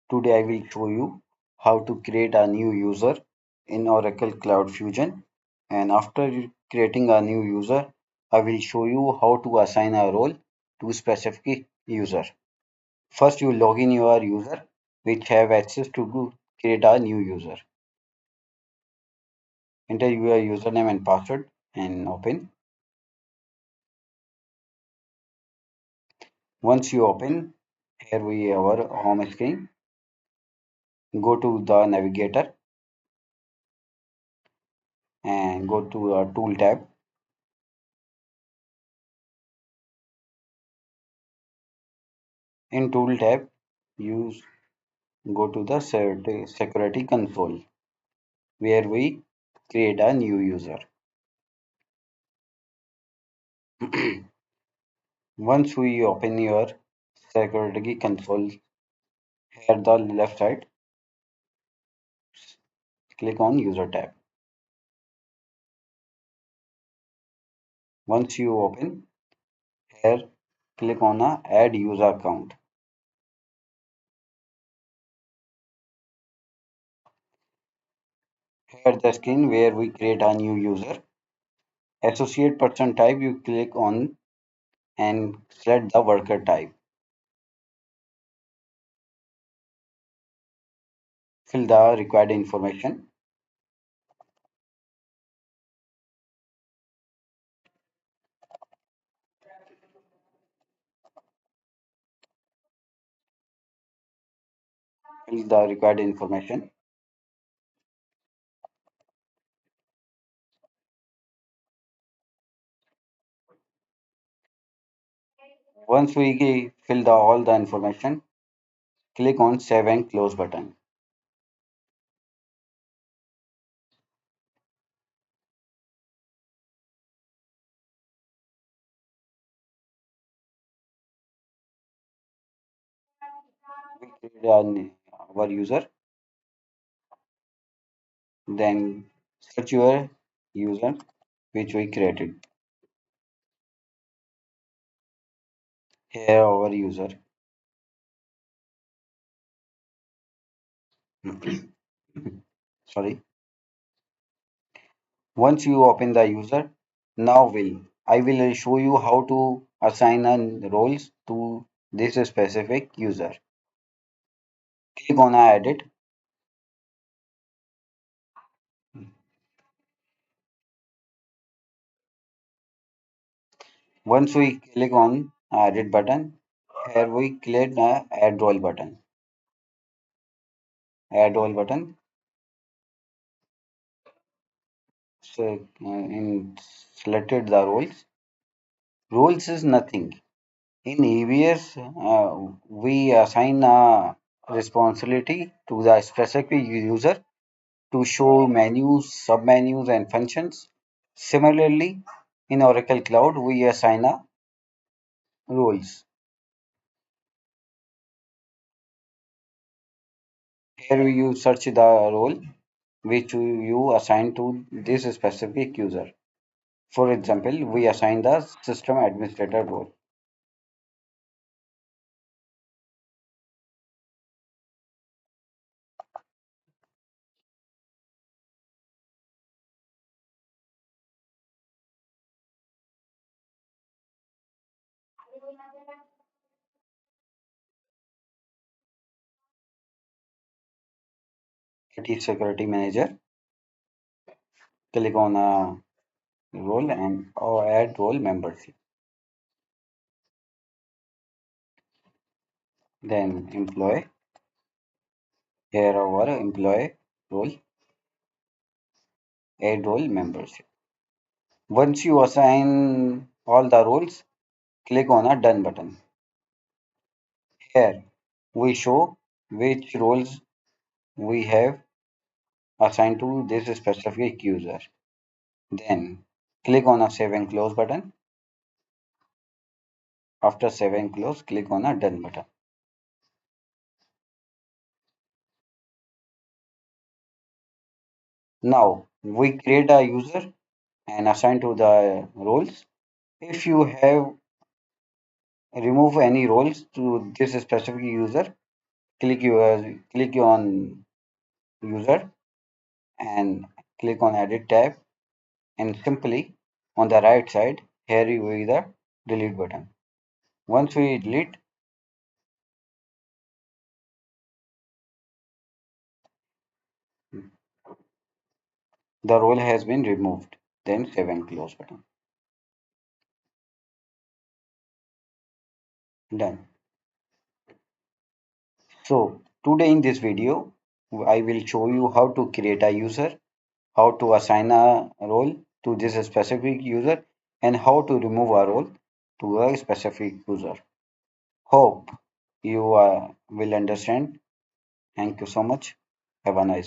Today I will show you how to create a new user in Oracle Cloud Fusion. And after creating a new user, I will show you how to assign a role to specific user. First, you log in your user which have access to create a new user. Enter your username and password and open. Once you open, here we have our home screen. Go to the navigator and go to a tool tab. In tool tab, use go to the security console where we create a new user. Once we open your security console, here the left side, click on user tab. Once you open, here click on a add user account. Here the screen where we create a new user. Associate person type you click on and select the worker type. Fill the required information. Fill the required information. Once we fill all the information, click on Save and Close button. We create our user, then search your user which we created. Here our user. Sorry. Once you open the user, now I will show you how to assign roles to this specific user. Click on edit. Once we click on edit button, here we click the add role button. Add role button. So in selected the roles. Roles is nothing. In EBS, we assign a responsibility to the specific user to show menus, submenus, and functions. Similarly, in Oracle Cloud, we assign a roles. Here you search the role which you assign to this specific user. For example, we assign the system administrator role. IT security manager. Click on a role and or add role membership. Then employee. Here our employee role, add role membership. Once you assign all the roles, click on a done button. Here we show which roles we have assigned to this specific user. Then click on a save and close button. After save and close, click on a done button. Now we create a user and assign to the roles. If you have remove any roles to this specific user, click on user and click on edit tab, and simply on the right side here you will the delete button. Once we delete, the role has been removed. Then save and close button. Done. So today in this video, I will show you how to create a user, how to assign a role to this specific user, and how to remove a role to a specific user. Hope you will understand. Thank you so much. Have a nice